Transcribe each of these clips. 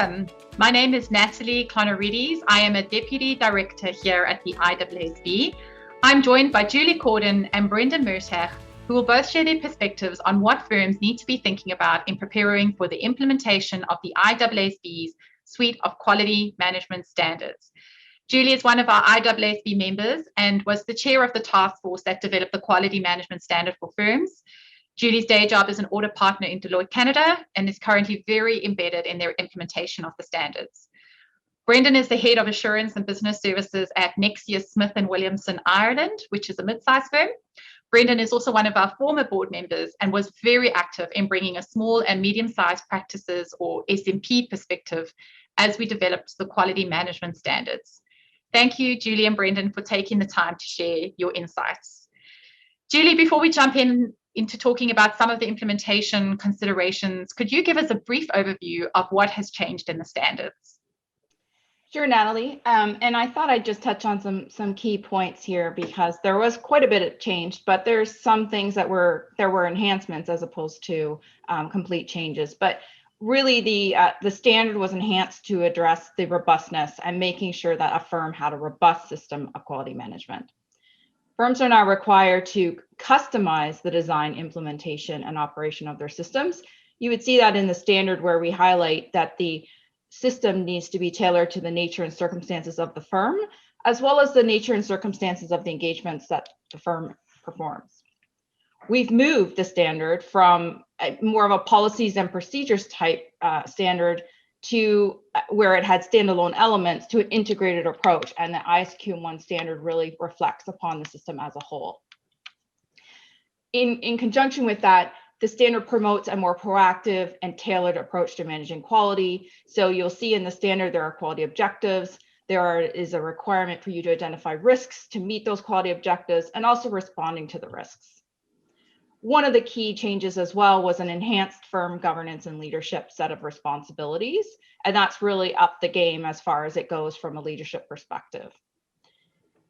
Welcome. My name is Natalie Clonarides. I am a Deputy Director here at the IAASB. I'm joined by Julie Corden and Brendan Murtagh, who will both share their perspectives on what firms need to be thinking about in preparing for the implementation of the IAASB's suite of quality management standards. Julie is one of our IAASB members and was the chair of the task force that developed the quality management standard for firms. Julie's day job is an audit partner in Deloitte Canada and is currently very embedded in their implementation of the standards. Brendan is the head of assurance and business services at Nexius Smith & Williamson Ireland, which is a mid-sized firm. Brendan is also one of our former board members and was very active in bringing a small and medium-sized practices or SMP perspective as we developed the quality management standards. Thank you, Julie and Brendan, for taking the time to share your insights. Julie, before we jump into talking about some of the implementation considerations, could you give us a brief overview of what has changed in the standards? Sure, Natalie. And I thought I'd just touch on some key points here because there was quite a bit of change, but there's some things that there were enhancements as opposed to complete changes. But really, the standard was enhanced to address the robustness and making sure that a firm had a robust system of quality management. Firms are now required to customize the design, implementation, and operation of their systems. You would see that in the standard where we highlight that the system needs to be tailored to the nature and circumstances of the firm, as well as the nature and circumstances of the engagements that the firm performs. We've moved the standard from more of a policies and procedures type standard to where it had standalone elements to an integrated approach, and the ISQM1 standard really reflects upon the system as a whole. In conjunction with that, the standard promotes a more proactive and tailored approach to managing quality. So you'll see in the standard there are quality objectives. There is a requirement for you to identify risks to meet those quality objectives and also responding to the risks. One of the key changes as well was an enhanced firm governance and leadership set of responsibilities, and that's really up the game as far as it goes from a leadership perspective.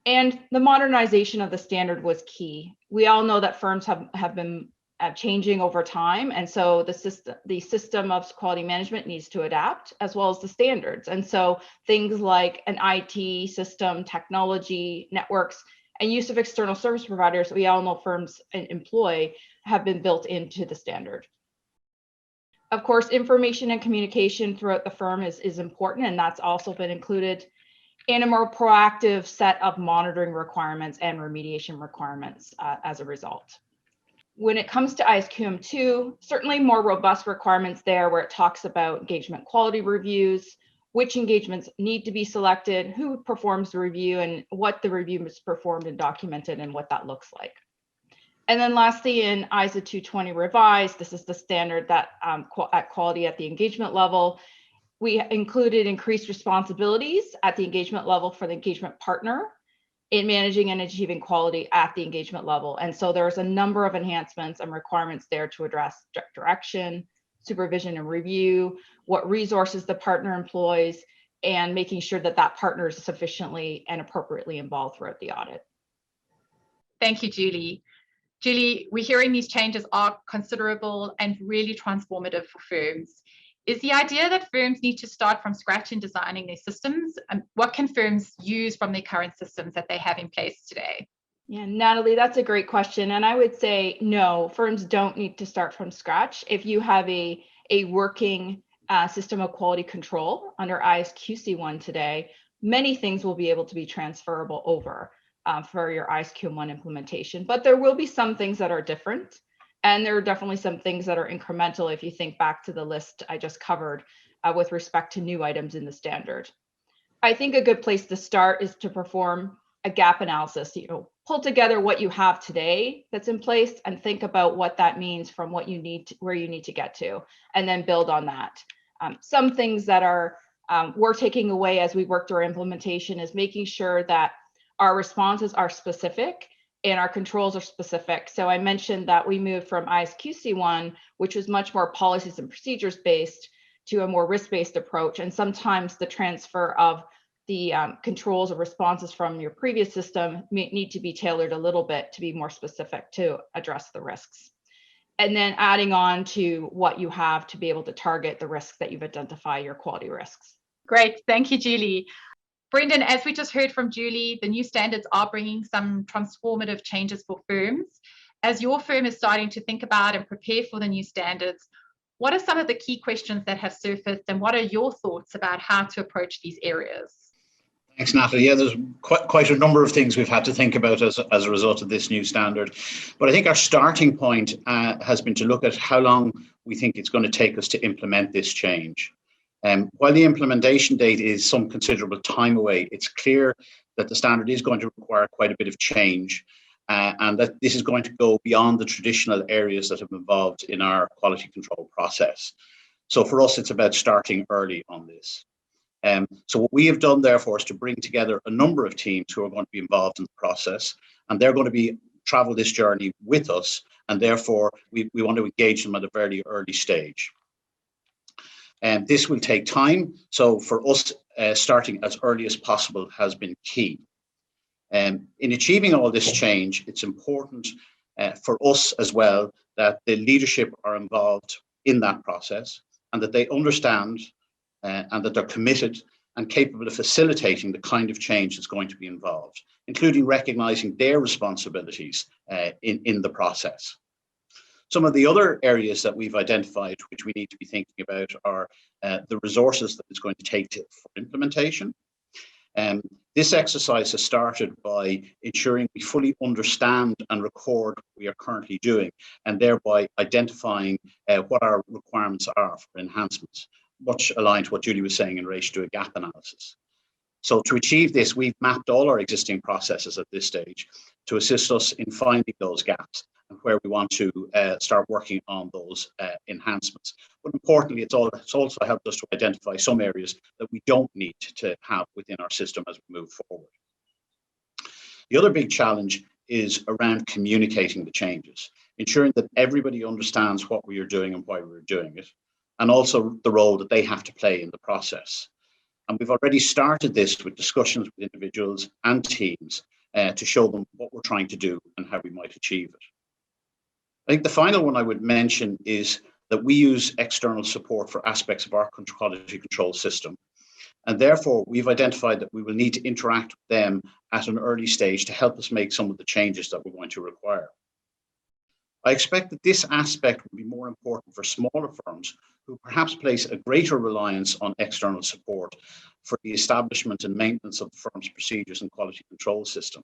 And the modernization of the standard was key. We all know that firms have been changing over time, and so the system of quality management needs to adapt as well as the standards. And so things like an IT system, technology, networks, and use of external service providers we all know firms employ have been built into the standard. Of course, information and communication throughout the firm is important, and that's also been included in a more proactive set of monitoring requirements and remediation requirements as a result. When it comes to ISQM2, certainly more robust requirements there where it talks about engagement quality reviews, which engagements need to be selected, who performs the review, and what the review is performed and documented and what that looks like. And then lastly, in ISO 220 revised, this is the standard that at quality at the engagement level, we included increased responsibilities at the engagement level for the engagement partner in managing and achieving quality at the engagement level. And so there's a number of enhancements and requirements there to address direction, supervision and review, what resources the partner employs, and making sure that that partner is sufficiently and appropriately involved throughout the audit. Thank you, Julie. Julie, we're hearing these changes are considerable and really transformative for firms. Is the idea that firms need to start from scratch in designing their systems? And what can firms use from their current systems that they have in place today? Yeah, Natalie, that's a great question. And I would say, no, firms don't need to start from scratch. If you have a working system of quality control under ISQC1 today, many things will be able to be transferable over for your ISQM1 implementation. But there will be some things that are different. And there are definitely some things that are incremental if you think back to the list I just covered with respect to new items in the standard. I think a good place to start is to perform a gap analysis, pull together what you have today that's in place and think about what that means from what you need to, where you need to get to, and then build on that. Some things that are we're taking away as we work through our implementation is making sure that our responses are specific and our controls are specific. So I mentioned that we moved from ISQC1, which was much more policies and procedures based, to a more risk-based approach. And sometimes the transfer of the controls or responses from your previous system need to be tailored a little bit to be more specific to address the risks. and then adding on to what you have to be able to target the risks that you've identified, your quality risks. Great, thank you, Julie. Brendan, as we just heard from Julie, the new standards are bringing some transformative changes for firms. As your firm is starting to think about and prepare for the new standards, what are some of the key questions that have surfaced, and what are your thoughts about how to approach these areas? Thanks, Natalie. Yeah, there's quite a number of things we've had to think about as a result of this new standard. But I think our starting point has been to look at how long we think it's going to take us to implement this change. While the implementation date is some considerable time away, it's clear that the standard is going to require quite a bit of change, and that this is going to go beyond the traditional areas that have involved in our quality control process. So for us, it's about starting early on this. So what we have done, therefore, is to bring together a number of teams who are going to be involved in the process, and they're going to travel this journey with us, and therefore we want to engage them at a very early stage. And this will take time. So for us, starting as early as possible has been key. In achieving all this change, it's important for us as well that the leadership are involved in that process, and that they understand and that they're committed and capable of facilitating the kind of change that's going to be involved, including recognizing their responsibilities in the process. Some of the other areas that we've identified, which we need to be thinking about, are the resources that it's going to take for implementation. This exercise has started by ensuring we fully understand and record what we are currently doing, and thereby identifying what our requirements are for enhancements, much aligned to what Julie was saying in relation to a gap analysis. So to achieve this, we've mapped all our existing processes at this stage to assist us in finding those gaps and where we want to start working on those enhancements. But importantly, it's also helped us to identify some areas that we don't need to have within our system as we move forward. The other big challenge is around communicating the changes, ensuring that everybody understands what we are doing and why we're doing it, and also the role that they have to play in the process. And we've already started this with discussions with individuals and teams to show them what we're trying to do and how we might achieve it. I think the final one I would mention is that we use external support for aspects of our quality control system. And therefore, we've identified that we will need to interact with them at an early stage to help us make some of the changes that we're going to require. I expect that this aspect will be more important for smaller firms who perhaps place a greater reliance on external support for the establishment and maintenance of the firm's procedures and quality control system.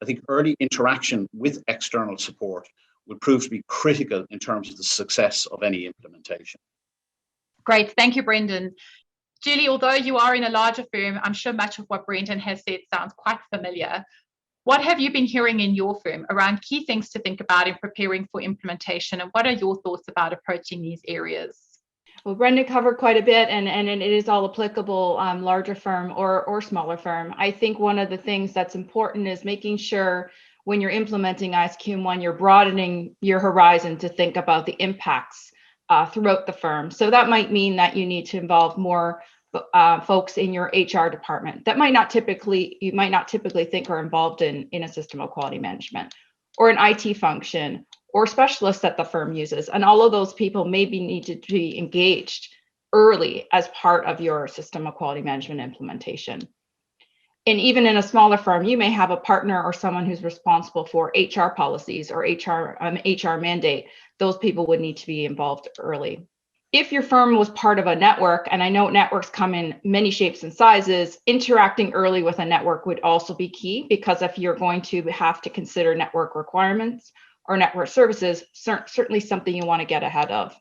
I think early interaction with external support will prove to be critical in terms of the success of any implementation. Great, thank you, Brendan. Julie, although you are in a larger firm, I'm sure much of what Brendan has said sounds quite familiar. What have you been hearing in your firm around key things to think about in preparing for implementation, and what are your thoughts about approaching these areas? Well, Brendan covered quite a bit, and it is all applicable, larger firm or smaller firm. I think one of the things that's important is making sure when you're implementing ISQM1, you're broadening your horizon to think about the impacts throughout the firm. So that might mean that you need to involve more folks in your HR department that you might not typically think are involved in a system of quality management, or an IT function, or specialists that the firm uses. And all of those people maybe need to be engaged early as part of your system of quality management implementation. And even in a smaller firm, you may have a partner or someone who's responsible for HR policies or HR mandate. Those people would need to be involved early. If your firm was part of a network, and I know networks come in many shapes and sizes, interacting early with a network would also be key, because if you're going to have to consider network requirements or network services, certainly something you want to get ahead of.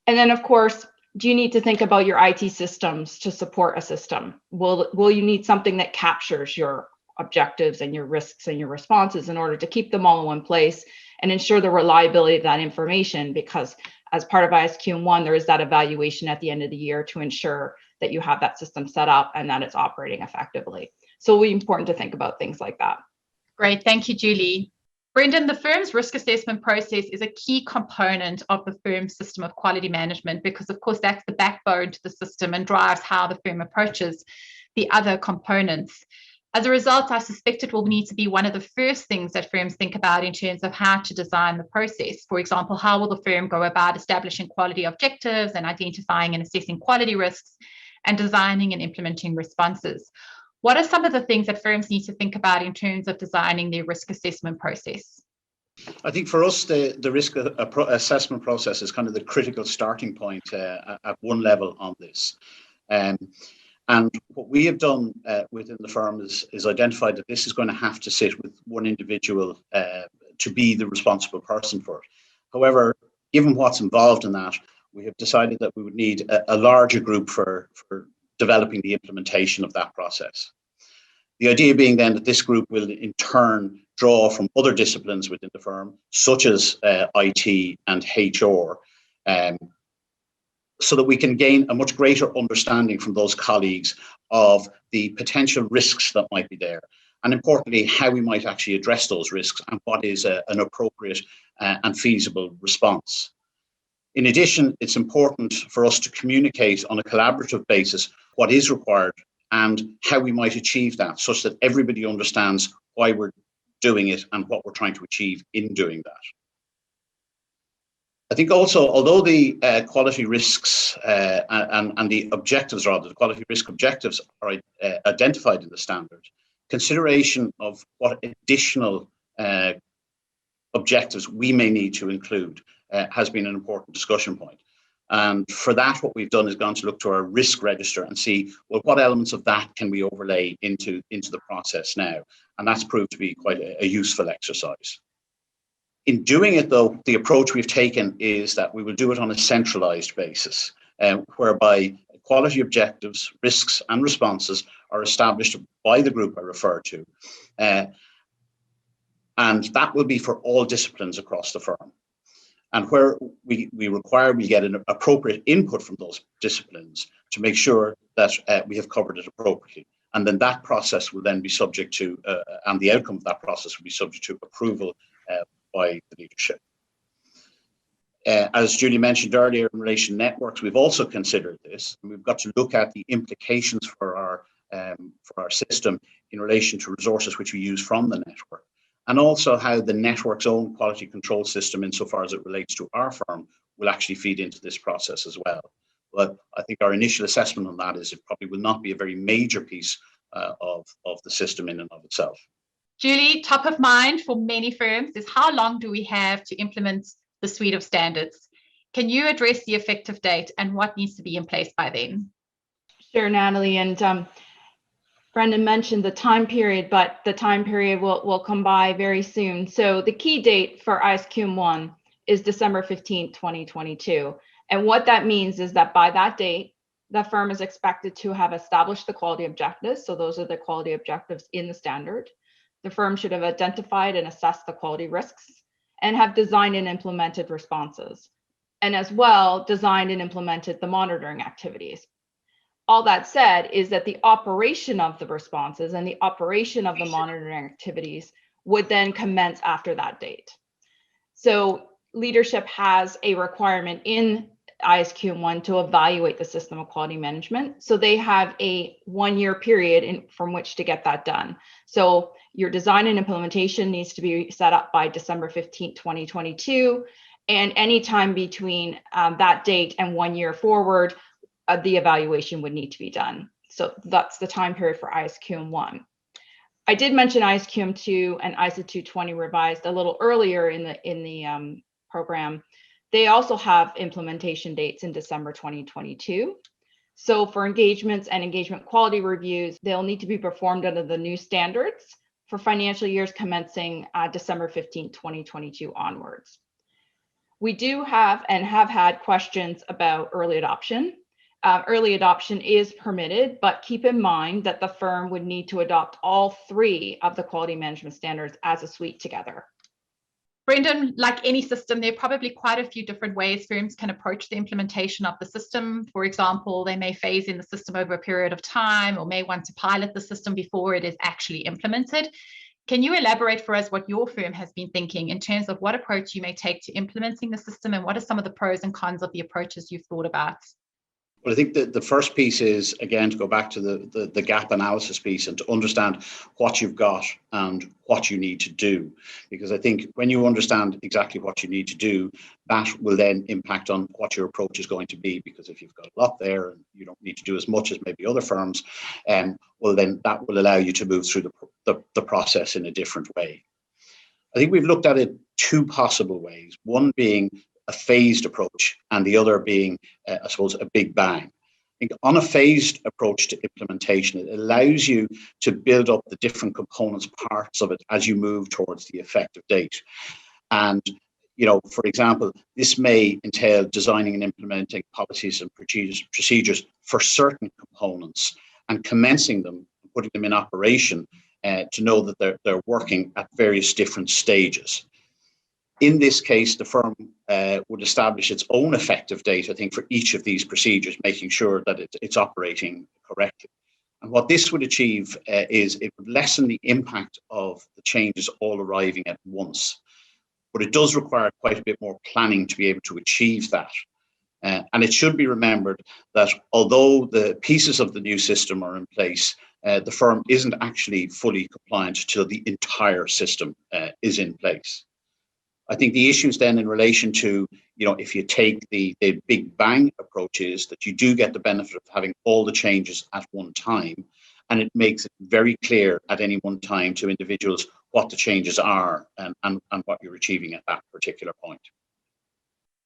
And then, of course, do you need to think about your IT systems to support a system? Will you need something that captures your objectives and your risks and your responses in order to keep them all in one place and ensure the reliability of that information? Because as part of ISQM1, there is that evaluation at the end of the year to ensure that you have that system set up and that it's operating effectively. So it'll be important to think about things like that. Great, thank you, Julie. Brendan, the firm's risk assessment process is a key component of the firm's system of quality management, because of course that's the backbone to the system and drives how the firm approaches the other components. As a result, I suspect it will need to be one of the first things that firms think about in terms of how to design the process. For example, how will the firm go about establishing quality objectives and identifying and assessing quality risks and designing and implementing responses? What are some of the things that firms need to think about in terms of designing their risk assessment process? I think for us, the risk assessment process is kind of the critical starting point at one level on this. And what we have done within the firm is identified that this is going to have to sit with one individual to be the responsible person for it. However, given what's involved in that, we have decided that we would need a larger group for developing the implementation of that process. The idea being then that this group will in turn draw from other disciplines within the firm, such as IT and HR, so that we can gain a much greater understanding from those colleagues of the potential risks that might be there, and importantly, how we might actually address those risks and what is an appropriate and feasible response. In addition, it's important for us to communicate on a collaborative basis what is required and how we might achieve that, such that everybody understands why we're doing it and what we're trying to achieve in doing that. I think also, although the quality risks and the objectives, rather, the quality risk objectives are identified in the standard, consideration of what additional objectives we may need to include has been an important discussion point. And for that, what we've done is gone to look to our risk register and see, well, what elements of that can we overlay into the process now? And that's proved to be quite a useful exercise. In doing it, though, the approach we've taken is that we will do it on a centralized basis, whereby quality objectives, risks, and responses are established by the group I referred to. And that will be for all disciplines across the firm. And where we require we get an appropriate input from those disciplines to make sure that we have covered it appropriately. And then that process will then be subject to, and the outcome of that process will be subject to approval by the leadership. As Julie mentioned earlier, in relation to networks, we've also considered this, and we've got to look at the implications for our system in relation to resources which we use from the network, and also how the network's own quality control system, insofar as it relates to our firm, will actually feed into this process as well. But I think our initial assessment on that is it probably will not be a very major piece of the system in and of itself. Julie, top of mind for many firms is how long do we have to implement the suite of standards? Can you address the effective date and what needs to be in place by then? Sure, Natalie, and Brendan mentioned the time period, but the time period will come by very soon. So the key date for ISQM1 is December 15th, 2022. And what that means is that by that date, the firm is expected to have established the quality objectives. So those are the quality objectives in the standard. The firm should have identified and assessed the quality risks and have designed and implemented responses, and as well designed and implemented the monitoring activities. All that said is that the operation of the responses and the operation of the monitoring activities would then commence after that date. So leadership has a requirement in ISQM1 to evaluate the system of quality management. So they have a 1-year period from which to get that done. So your design and implementation needs to be set up by December 15th, 2022. And any time between that date and 1 year forward, the evaluation would need to be done. So that's the time period for ISQM1. I did mention ISQM2 and ISO 220 revised a little earlier in the program. They also have implementation dates in December 2022. So for engagements and engagement quality reviews, they'll need to be performed under the new standards for financial years commencing December 15, 2022 onwards. We do have and have had questions about early adoption. Early adoption is permitted, but keep in mind that the firm would need to adopt all 3 of the quality management standards as a suite together. Brendan, like any system, there are probably quite a few different ways firms can approach the implementation of the system. For example, they may phase in the system over a period of time or may want to pilot the system before it is actually implemented. Can you elaborate for us what your firm has been thinking in terms of what approach you may take to implementing the system and what are some of the pros and cons of the approaches you've thought about? Well, I think the first piece is, again, to go back to the gap analysis piece and to understand what you've got and what you need to do. Because I think when you understand exactly what you need to do, that will then impact on what your approach is going to be. Because if you've got a lot there and you don't need to do as much as maybe other firms, well, then that will allow you to move through the process in a different way. I think we've looked at it two possible ways, one being a phased approach and the other being, I suppose, a big bang. I think on a phased approach to implementation, it allows you to build up the different components, parts of it as you move towards the effective date. And, for example, this may entail designing and implementing policies and procedures for certain components and commencing them, putting them in operation to know that they're working at various different stages. In this case, the firm would establish its own effective date, I think, for each of these procedures, making sure that it's operating correctly. And what this would achieve is it would lessen the impact of the changes all arriving at once. But it does require quite a bit more planning to be able to achieve that. And it should be remembered that although the pieces of the new system are in place, the firm isn't actually fully compliant until the entire system is in place. I think the issues then in relation to, if you take the big bang approach is that you do get the benefit of having all the changes at one time, and it makes it very clear at any one time to individuals what the changes are and what you're achieving at that particular point.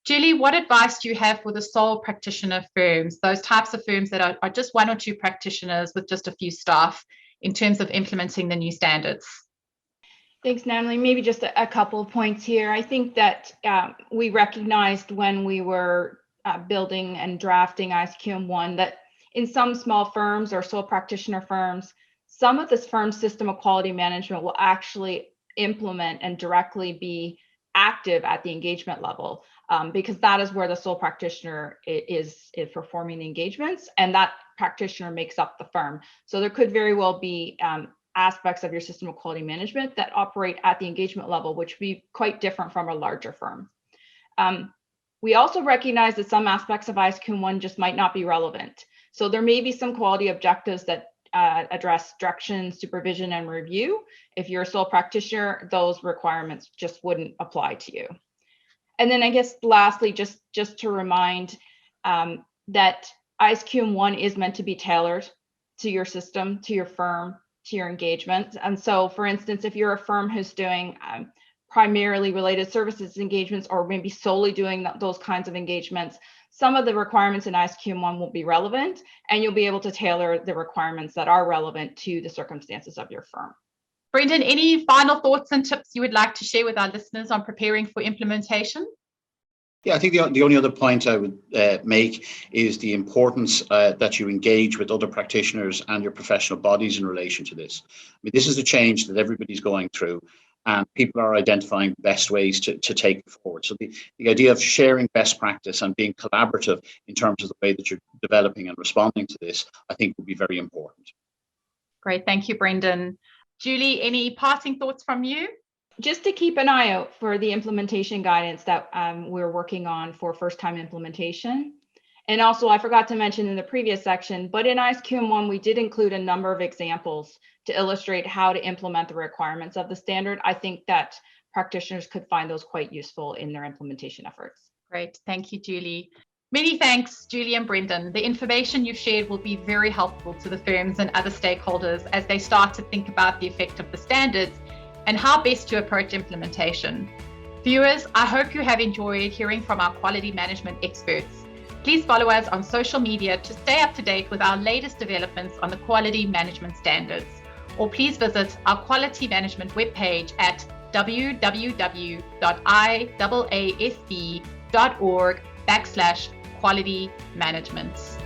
Julie, what advice do you have for the sole practitioner firms, those types of firms that are just one or two practitioners with just a few staff in terms of implementing the new standards? Thanks, Natalie. Maybe just a couple of points here. I think that we recognized when we were building and drafting ISQM1 that in some small firms or sole practitioner firms, some of this firm's system of quality management will actually implement and directly be active at the engagement level, because that is where the sole practitioner is performing the engagements, and that practitioner makes up the firm. So there could very well be aspects of your system of quality management that operate at the engagement level, which would be quite different from a larger firm. We also recognize that some aspects of ISQM1 just might not be relevant. So there may be some quality objectives that address direction, supervision, and review. If you're a sole practitioner, those requirements just wouldn't apply to you. And then I guess lastly, just to remind that ISQM1 is meant to be tailored to your system, to your firm, to your engagement. And so, for instance, if you're a firm who's doing primarily related services engagements, or maybe solely doing those kinds of engagements, some of the requirements in ISQM1 will be relevant, and you'll be able to tailor the requirements that are relevant to the circumstances of your firm. Brendan, any final thoughts and tips you would like to share with our listeners on preparing for implementation? Yeah, I think the only other point I would make is the importance that you engage with other practitioners and your professional bodies in relation to this. I mean, this is a change that everybody's going through, and people are identifying the best ways to take it forward. So the idea of sharing best practice and being collaborative in terms of the way that you're developing and responding to this, I think will be very important. Great, thank you, Brendan. Julie, any parting thoughts from you? Just to keep an eye out for the implementation guidance that we're working on for first-time implementation. And also, I forgot to mention in the previous section, but in ISQM1, we did include a number of examples to illustrate how to implement the requirements of the standard. I think that practitioners could find those quite useful in their implementation efforts. Great, thank you, Julie. Many thanks, Julie and Brendan. The information you've shared will be very helpful to the firms and other stakeholders as they start to think about the effect of the standards and how best to approach implementation. Viewers, I hope you have enjoyed hearing from our quality management experts. Please follow us on social media to stay up to date with our latest developments on the quality management standards, or please visit our quality management webpage at www.iaasb.org/quality management.